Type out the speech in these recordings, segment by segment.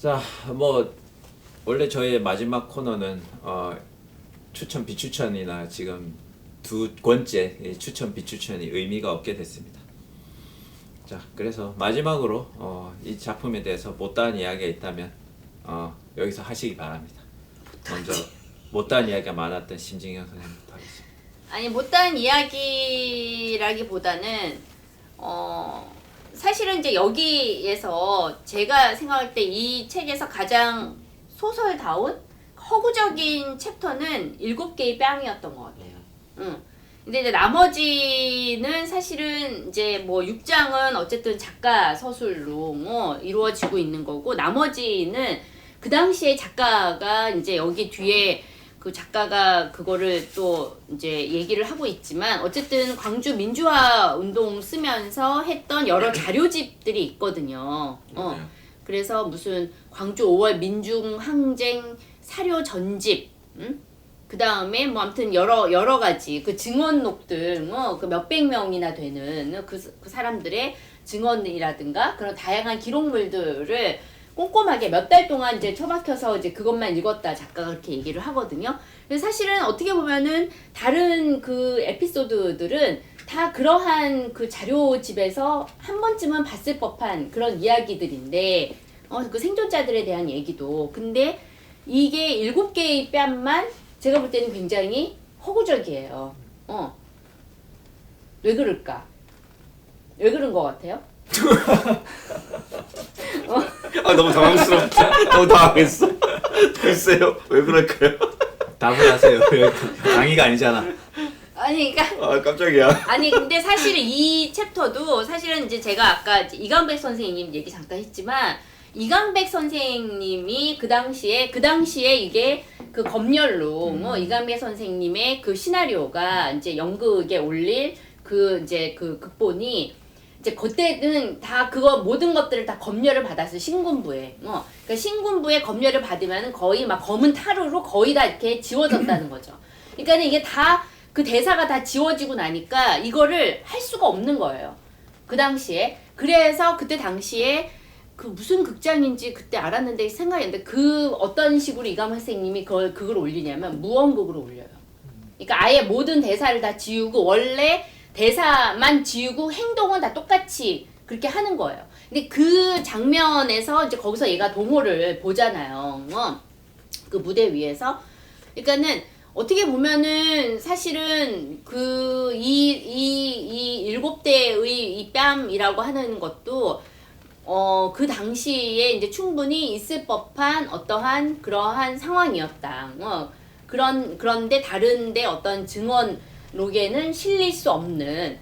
자, 뭐 원래 저의 마지막 코너는 추천 비추천이나 지금 두 권째 추천 비추천이 의미가 없게 됐습니다. 자, 그래서 마지막으로 이 작품에 대해서 못다한 이야기가 있다면 여기서 하시기 바랍니다. 먼저 못다한 이야기가 많았던 심진경 선생님부터 하겠습니다. 아니 못다한 이야기라기보다는 사실은 이제 여기에서 제가 생각할 때 이 책에서 가장 소설다운 허구적인 챕터는 7개의 뺨이었던 것 같아요. 근데 이제 나머지는 사실은 이제 뭐 6장은 어쨌든 작가 서술로 뭐 이루어지고 있는 거고, 나머지는 그 당시에 작가가 이제 여기 뒤에 그 작가가 그거를 또 이제 얘기를 하고 있지만, 어쨌든 광주 민주화 운동 쓰면서 했던 여러 자료집들이 있거든요. 그래서 무슨 광주 5월 민중항쟁 사료 전집, 그 다음에 뭐 아무튼 여러 가지 그 증언록들, 뭐 그 몇백 명이나 되는 그 사람들의 증언이라든가 그런 다양한 기록물들을 꼼꼼하게 몇 달 동안 이제 처박혀서 이제 그것만 읽었다 작가가 그렇게 얘기를 하거든요. 그래서 사실은 어떻게 보면은 다른 그 에피소드들은 다 그러한 그 자료집에서 한 번쯤은 봤을 법한 그런 이야기들인데, 그 생존자들에 대한 얘기도. 근데 이게 7개의 뺨만 제가 볼 때는 굉장히 허구적이에요. 왜 그럴까? 왜 그런 것 같아요? 너무 당황스럽다. 너무 당황했어. 글쎄요, 왜 그럴까요? 답을 하세요. 강의가 아니잖아. 아니, 그러니까 깜짝이야. 아니 근데 사실은 이 챕터도 사실은 이제 제가 아까 이제 이강백 선생님 얘기 잠깐 했지만, 이강백 선생님이 그 당시에 이게 그 검열로 이강백 선생님의 그 시나리오가 이제 연극에 올릴 그 이제 그 극본이 이제 그때는 다 그거 모든 것들을 다 검열을 받았어요. 신군부에. 그러니까 신군부에 검열을 받으면 거의 막 검은 타르로 거의 다 이렇게 지워졌다는 거죠. 그러니까 이게 다 그 대사가 다 지워지고 나니까 이거를 할 수가 없는 거예요. 그 당시에. 그래서 그때 당시에 그 무슨 극장인지 그때 알았는데 생각이 안 나는데, 그 어떤 식으로 이강백 선생님이 그걸 올리냐면 무언극으로 올려요. 그러니까 아예 모든 대사를 다 지우고 원래 대사만 지우고 행동은 다 똑같이 그렇게 하는 거예요. 근데 그 장면에서 이제 거기서 얘가 동호를 보잖아요. 그 무대 위에서. 그러니까는 어떻게 보면은 사실은 이 7대의 이 뺨이라고 하는 것도 그 당시에 이제 충분히 있을 법한 어떠한 그러한 상황이었다. 그런데 다른데 어떤 증언록에는 실릴 수 없는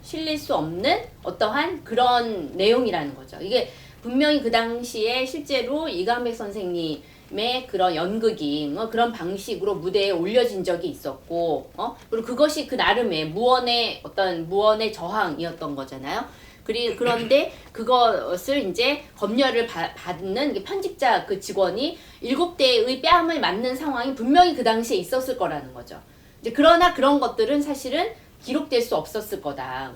어떠한 그런 내용이라는 거죠. 이게 분명히 그 당시에 실제로 이강백 선생님의 그런 연극이 그런 방식으로 무대에 올려진 적이 있었고, 그리고 그것이 그 나름의 무언의 저항이었던 거잖아요. 그런데 그것을 이제 검열을 받는 편집자 그 직원이 7대의 뺨을 맞는 상황이 분명히 그 당시에 있었을 거라는 거죠. 이제 그러나 그런 것들은 사실은 기록될 수 없었을 거다.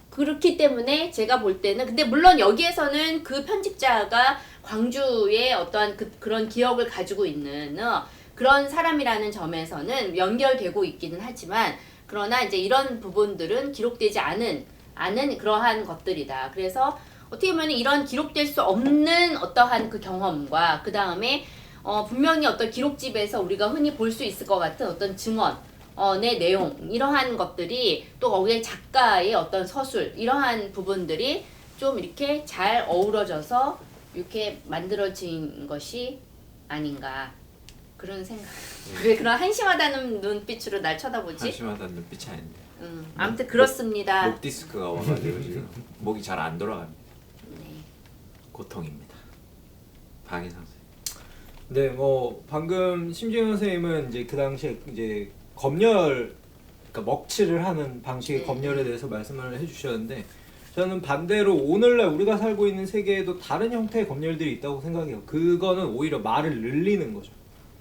그렇기 때문에 제가 볼 때는, 근데 물론 여기에서는 그 편집자가 광주의 어떠한 그런 기억을 가지고 있는 그런 사람이라는 점에서는 연결되고 있기는 하지만, 그러나 이제 이런 부분들은 기록되지 않은 그러한 것들이다. 그래서 어떻게 보면 이런 기록될 수 없는 어떠한 그 경험과 그 다음에 분명히 어떤 기록집에서 우리가 흔히 볼 수 있을 것 같은 어떤 증언의 내용, 이러한 것들이 또 거기에 작가의 어떤 서술, 이러한 부분들이 좀 이렇게 잘 어우러져서 이렇게 만들어진 것이 아닌가, 그런 생각. 왜 그런 한심하다는 눈빛으로 날 쳐다보지? 한심하다는 눈빛이 아닌데. 아무튼 그렇습니다. 목 디스크가 와가지고 지금 목이 잘 안 돌아갑니다. 네. 고통입니다. 방인 선생. 네, 뭐 방금 심지현 선생님은 이제 그 당시에 이제 검열, 그러니까 먹칠을 하는 방식의 검열에 대해서 말씀을 해주셨는데, 저는 반대로 오늘날 우리가 살고 있는 세계에도 다른 형태의 검열들이 있다고 생각해요. 그거는 오히려 말을 늘리는 거죠.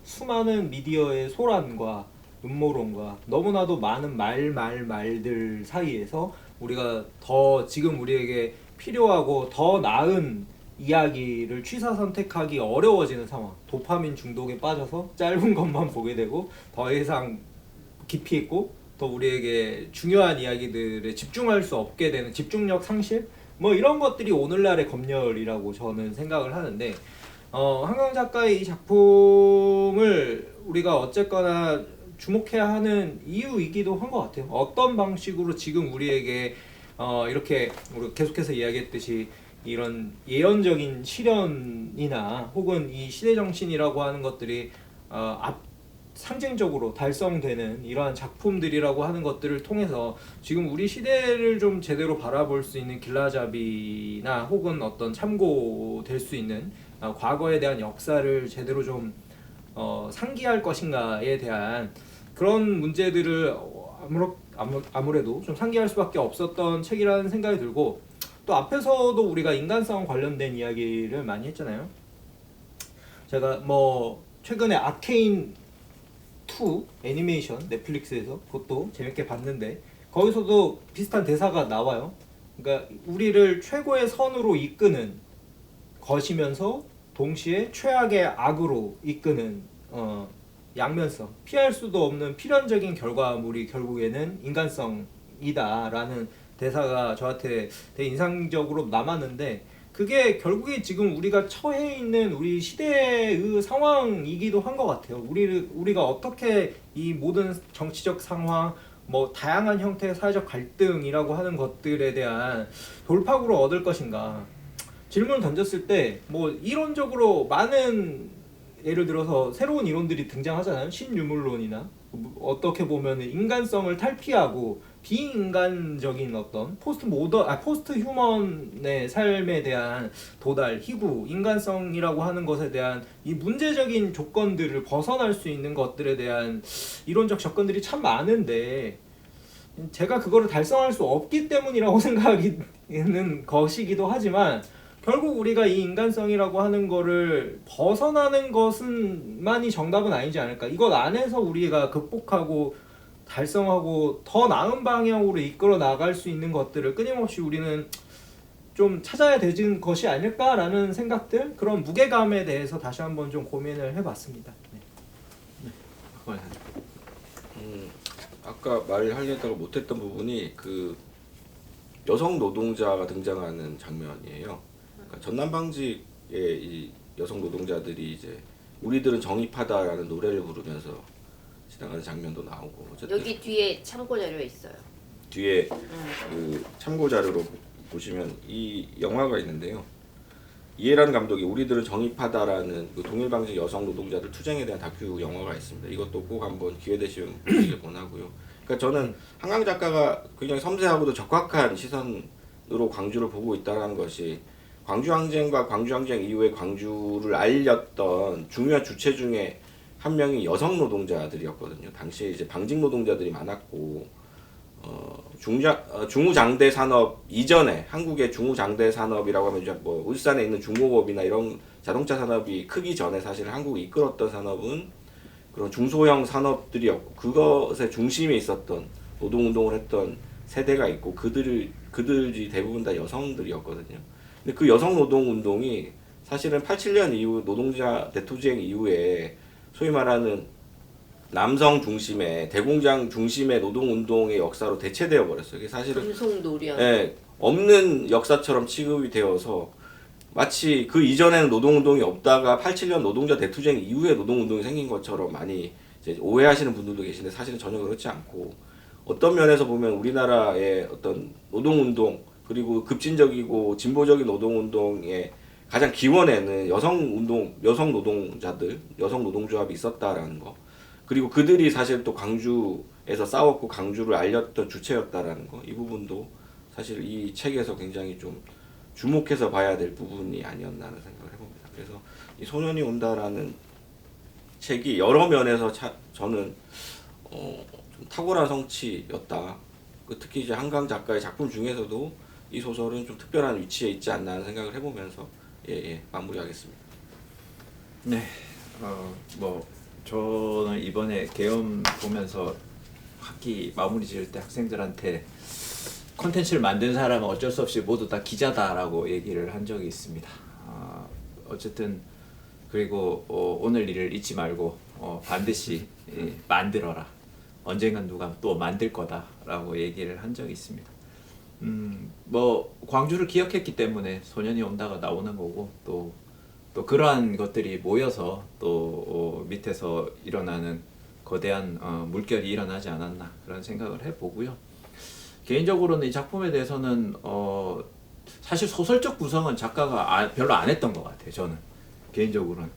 수많은 미디어의 소란과 음모론과 너무나도 많은 말들 사이에서 우리가 더 지금 우리에게 필요하고 더 나은 이야기를 취사 선택하기 어려워지는 상황. 도파민 중독에 빠져서 짧은 것만 보게 되고 더 이상 깊이 있고 더 우리에게 중요한 이야기들에 집중할 수 없게 되는 집중력 상실, 뭐 이런 것들이 오늘날의 검열이라고 저는 생각을 하는데, 한강 작가의 이 작품을 우리가 어쨌거나 주목해야 하는 이유이기도 한 것 같아요. 어떤 방식으로 지금 우리에게 이렇게 우리 계속해서 이야기했듯이 이런 예언적인 실현이나 혹은 이 시대 정신이라고 하는 것들이 상징적으로 달성되는 이러한 작품들이라고 하는 것들을 통해서 지금 우리 시대를 좀 제대로 바라볼 수 있는 길라잡이나 혹은 어떤 참고될 수 있는 과거에 대한 역사를 제대로 좀 상기할 것인가에 대한 그런 문제들을 아무래도 좀 상기할 수밖에 없었던 책이라는 생각이 들고, 또 앞에서도 우리가 인간성 관련된 이야기를 많이 했잖아요. 제가 뭐 최근에 아케인 2 애니메이션 넷플릭스에서 그것도 재밌게 봤는데 거기서도 비슷한 대사가 나와요. 그러니까 우리를 최고의 선으로 이끄는 것이면서 동시에 최악의 악으로 이끄는 양면성, 피할 수도 없는 필연적인 결과물이 결국에는 인간성이다라는 대사가 저한테 되게 인상적으로 남았는데, 그게 결국에 지금 우리가 처해 있는 우리 시대의 상황이기도 한 것 같아요. 우리가 어떻게 이 모든 정치적 상황, 뭐 다양한 형태의 사회적 갈등이라고 하는 것들에 대한 돌파구를 얻을 것인가. 질문을 던졌을 때 뭐 이론적으로 많은, 예를 들어서 새로운 이론들이 등장하잖아요. 신유물론이나 어떻게 보면 인간성을 탈피하고 비인간적인 어떤 포스트 휴먼의 삶에 대한 도달, 희구, 인간성이라고 하는 것에 대한 이 문제적인 조건들을 벗어날 수 있는 것들에 대한 이론적 접근들이 참 많은데, 제가 그거를 달성할 수 없기 때문이라고 생각하는 것이기도 하지만, 결국 우리가 이 인간성이라고 하는 거를 벗어나는 것만이 정답은 아니지 않을까. 이것 안에서 우리가 극복하고 달성하고 더 나은 방향으로 이끌어 나갈 수 있는 것들을 끊임없이 우리는 좀 찾아야 되는 것이 아닐까라는 생각들, 그런 무게감에 대해서 다시 한번 좀 고민을 해봤습니다. 네. 아까 말하려다가 못했던 부분이 그 여성 노동자가 등장하는 장면이에요. 그러니까 전남방직의 이 여성 노동자들이 이제 우리들은 정의파다라는 노래를 부르면서 지나가는 장면도 나오고, 어쨌든 여기 뒤에 참고 자료 있어요. 뒤에 그 참고 자료로 보시면 이 영화가 있는데요. 이해란 감독이 우리들은 정의파다라는 그 동일방직 여성 노동자들 투쟁에 대한 다큐 영화가 있습니다. 이것도 꼭 한번 기회 되시면 보시길 권하고요. 그러니까 저는 한강 작가가 굉장히 섬세하고도 적확한 시선으로 광주를 보고 있다는 것이, 광주항쟁과 광주항쟁 이후에 광주를 알렸던 중요한 주체 중에 한 명이 여성 노동자들이었거든요. 당시에 이제 방직 노동자들이 많았고, 중우장대 산업 이전에, 한국의 중우장대 산업이라고 하면 이제 뭐 울산에 있는 중공업이나 이런 자동차 산업이 크기 전에 사실 한국을 이끌었던 산업은 그런 중소형 산업들이었고, 그것의 중심에 있었던 노동운동을 했던 세대가 있고, 그들이 대부분 다 여성들이었거든요. 근데 그 여성 노동운동이 사실은 87년 이후 노동자 대투쟁 이후에 소위 말하는 남성 중심의 대공장 중심의 노동운동의 역사로 대체되어 버렸어요. 이게 사실은 금속노련. 없는 역사처럼 취급이 되어서 마치 그 이전에는 노동운동이 없다가 87년 노동자 대투쟁 이후에 노동운동이 생긴 것처럼 많이 이제 오해하시는 분들도 계신데, 사실은 전혀 그렇지 않고, 어떤 면에서 보면 우리나라의 어떤 노동운동, 그리고 급진적이고 진보적인 노동운동의 가장 기원에는 여성 노동자들, 여성 노동조합이 있었다라는 거, 그리고 그들이 사실 또 광주에서 싸웠고 강주를 알렸던 주체였다라는 거, 이 부분도 사실 이 책에서 굉장히 좀 주목해서 봐야 될 부분이 아니었나 하는 생각을 해봅니다. 그래서 이 소년이 온다라는 책이 여러 면에서 저는 좀 탁월한 성취였다. 특히 이제 한강 작가의 작품 중에서도 이 소설은 좀 특별한 위치에 있지 않나 하는 생각을 해보면서 마무리하겠습니다. 네, 뭐 저는 이번에 계엄 보면서 학기 마무리 지을 때 학생들한테 컨텐츠를 만든 사람은 어쩔 수 없이 모두 다 기자다라고 얘기를 한 적이 있습니다. 어쨌든 그리고 오늘 일을 잊지 말고 반드시 만들어라. 언젠간 누가 또 만들 거다라고 얘기를 한 적이 있습니다. 뭐 광주를 기억했기 때문에 소년이 온다가 나오는 거고 또 그러한 것들이 모여서 또 밑에서 일어나는 거대한 물결이 일어나지 않았나 그런 생각을 해보고요. 개인적으로는 이 작품에 대해서는 사실 소설적 구성은 작가가 별로 안 했던 것 같아요. 저는 개인적으로는.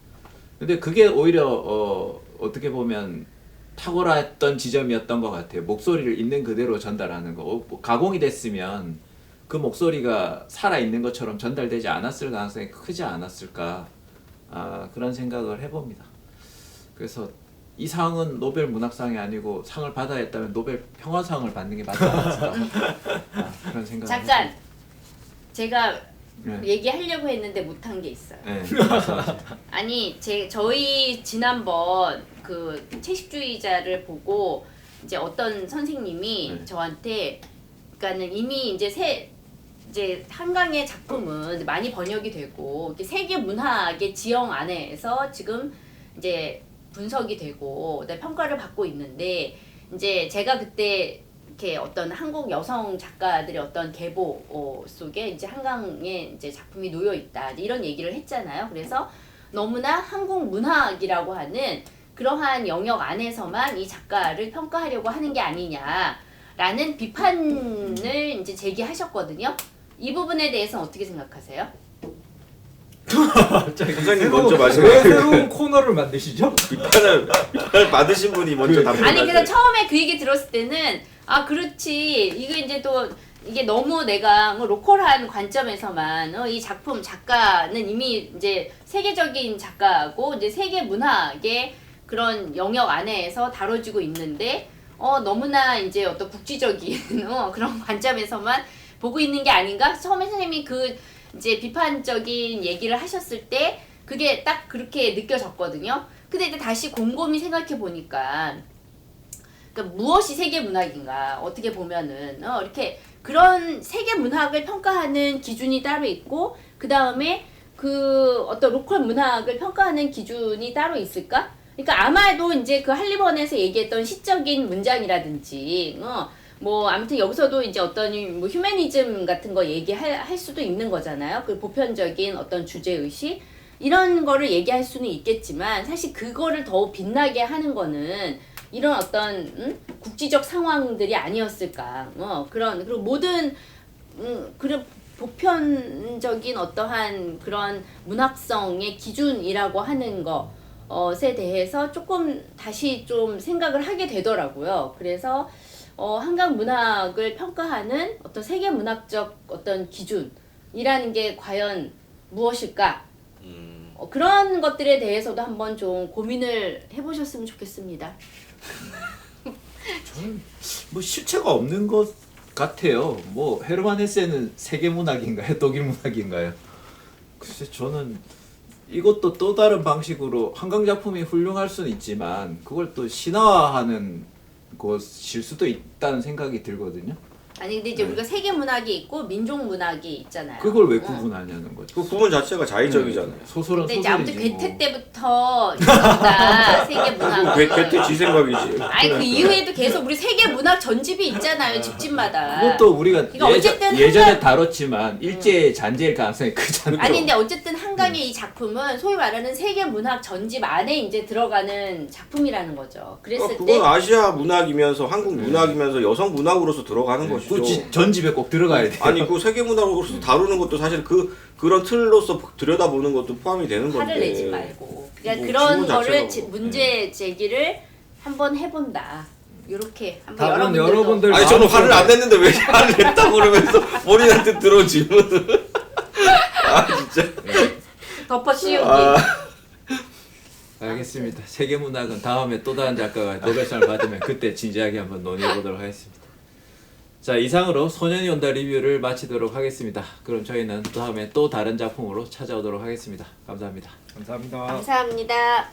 근데 그게 오히려 어떻게 보면 탁월했던 지점이었던 것 같아요. 목소리를 있는 그대로 전달하는 거. 뭐 가공이 됐으면 그 목소리가 살아있는 것처럼 전달되지 않았을 가능성이 크지 않았을까 그런 생각을 해봅니다. 그래서 이 상은 노벨 문학상이 아니고 상을 받아야 했다면 노벨 평화상을 받는 게 맞지 않았을까 그런 생각을 잠깐 해봅니다. 제가 네. 얘기하려고 했는데 못한 게 있어요. 네, 말씀하세요. 아니 저희 지난번 그 채식주의자를 보고 이제 어떤 선생님이 네. 저한테 그러니까는 이미 이제 한강의 작품은 많이 번역이 되고 이렇게 세계 문학의 지형 안에서 지금 이제 분석이 되고 평가를 받고 있는데 이제 제가 그때 이렇게 어떤 한국 여성 작가들의 어떤 계보 속에 이제 한강에 이제 작품이 놓여 있다 이런 얘기를 했잖아요. 그래서 너무나 한국 문학이라고 하는 그러한 영역 안에서만 이 작가를 평가하려고 하는 게 아니냐라는 비판을 이제 제기하셨거든요. 이 부분에 대해서 어떻게 생각하세요? 선생님 먼저 왜 말씀해. 새로운 코너를 만드시죠? 비판을 받으신 분이 먼저 답변. 아니 그래서 처음에 그 얘기 들었을 때는 아 그렇지 이거 이제 또 이게 너무 내가 뭐 로컬한 관점에서만 이 작품 작가는 이미 이제 세계적인 작가고 이제 세계 문학의 그런 영역 안에서 다뤄지고 있는데 너무나 이제 어떤 국지적인 그런 관점에서만 보고 있는 게 아닌가? 처음에 선생님이 그 이제 비판적인 얘기를 하셨을 때 그게 딱 그렇게 느껴졌거든요. 근데 이제 다시 곰곰이 생각해 보니까 그러니까 무엇이 세계 문학인가? 어떻게 보면은 이렇게 그런 세계 문학을 평가하는 기준이 따로 있고 그 다음에 그 어떤 로컬 문학을 평가하는 기준이 따로 있을까? 그러니까 아마도 이제 그 할리번에서 얘기했던 시적인 문장이라든지 뭐 아무튼 여기서도 이제 어떤 뭐 휴머니즘 같은 거 얘기할 수도 있는 거잖아요. 그 보편적인 어떤 주제 의식 이런 거를 얘기할 수는 있겠지만 사실 그거를 더 빛나게 하는 거는 이런 어떤 국지적 상황들이 아니었을까. 그런 그리고 모든 그런 보편적인 어떠한 그런 문학성의 기준이라고 하는 것에 대해서 조금 다시 좀 생각을 하게 되더라고요. 그래서 한강 문학을 평가하는 어떤 세계 문학적 어떤 기준이라는 게 과연 무엇일까? 그런 것들에 대해서도 한번 좀 고민을 해보셨으면 좋겠습니다. 저는 뭐 실체가 없는 것 같아요. 뭐 헤르만 헤세는 세계 문학인가요? 독일 문학인가요? 글쎄 저는 이것도 또 다른 방식으로 한강 작품이 훌륭할 수는 있지만 그걸 또 신화화하는 것일 수도 있다는 생각이 들거든요. 아니 근데 이제 우리가 세계 문학이 있고 민족 문학이 있잖아요. 그걸 왜 구분하냐는 거죠. 그 구분 자체가 자의적이잖아요. 소설은 근데 이제 아무튼 소설이지 괴테 뭐. 때부터 있었다 세계 문학. 괴테 지 생각이지. 아니 그 이후에도 계속 우리 세계 문학 전집이 있잖아요 집집마다. 그것도 우리가 그러니까 어쨌든 예전에 한강- 다뤘지만 일제 잔재일 가능성이 크잖아요. 아니 근데 어쨌든 한강의 이 작품은 소위 말하는 세계 문학 전집 안에 이제 들어가는 작품이라는 거죠. 그랬을 그건 때 아시아 문학이면서 한국 문학이면서 여성 문학으로서 들어가는 것이죠. 그 전집에 꼭 들어가야 돼요. 아니 그 세계 문학으로서 다루는 것도 사실 그런 틀로서 들여다보는 것도 포함이 되는 건데. 화를 내지 말고 그러니까 뭐 그런 질문 거를 자체가 뭐. 문제 제기를 한번 해본다. 요렇게 한번 다른 여러분들도 여러분들 아니 저는 화를 안 냈는데 왜 화를 냈다고 그러면서 본인한테 들어온 질문을. 아 진짜. 덮어 씌우기. 알겠습니다. 세계 문학은 다음에 또 다른 작가가 노벨상을 받으면 그때 진지하게 한번 논의해 보도록 하겠습니다. 자, 이상으로 소년이 온다 리뷰를 마치도록 하겠습니다. 그럼 저희는 다음에 또 다른 작품으로 찾아오도록 하겠습니다. 감사합니다. 감사합니다. 감사합니다.